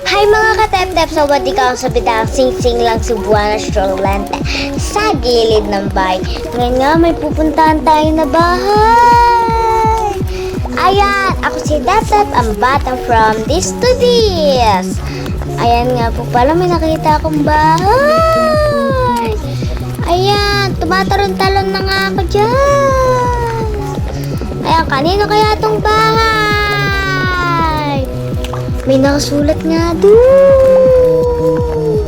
Hi mga katep-tep! So, wadi ka ang sabitang sing-sing lang Cebuana Strolante sa gilid ng bahay. Ngayon nga, may pupuntahan tayo na bahay. Ayan, ako si Daptap, ang batang from this to this. Ayan nga po pala, may nakita akong bahay. Ayan, tumataron-talon na nga ako dyan. Ayan, kanino kaya itong bahay? May nakasulat nga doon.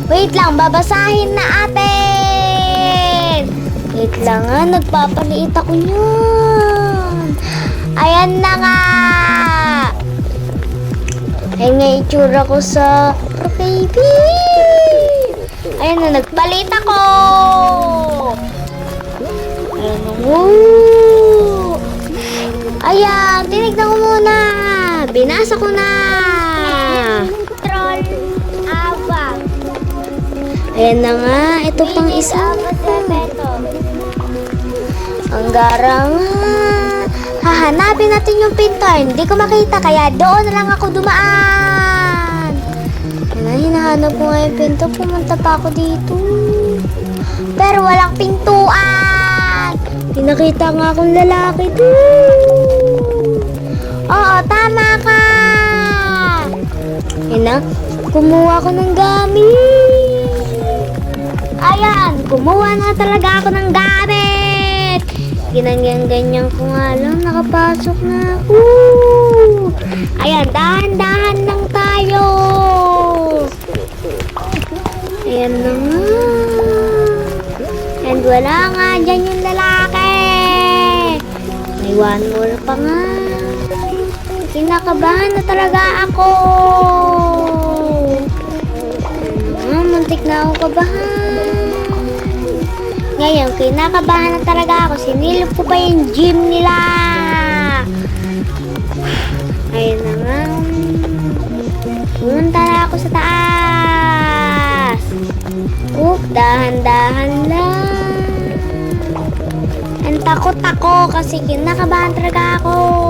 Wait lang, babasahin na atin. Wait lang nga, nagpapaliit ako niyan. Ayan na nga. Ayan nga itsura ko sa baby. Ayan na, nagpalit ako. Ayan na, woo. Ayan, tinignan ko muna. Binasa ko na. Troll abang. Ayan na nga, ito pang isa. Ang garang. Hahanapin natin yung pinto. Hindi ko makita, kaya doon na lang ako dumaan. Ayan, hinahanap ko nga yung pinto. Pumunta pa ako dito. Pero walang pintuan. Pinakita nga akong lalaki doon. Oo, tama ka. Ayan, kumuha ako ng gamit. Ayan, kumuha na talaga ako ng gamit. Ginanyan-ganyan ko nga lang, nakapasok na ako. Ayan, dahan-dahan lang tayo. Ayan na nga. And wala nga dyan yung lalaki. May one more pa nga. Kinakabahan na talaga ako. Muntik na akong kabahan. Ngayon, kinakabahan na talaga ako. Sinilip ko pa yung gym nila. Ayun na nga. Pumunta na ako sa taas. Dahan-dahan lang. Ang takot ako kasi kinakabahan talaga ako.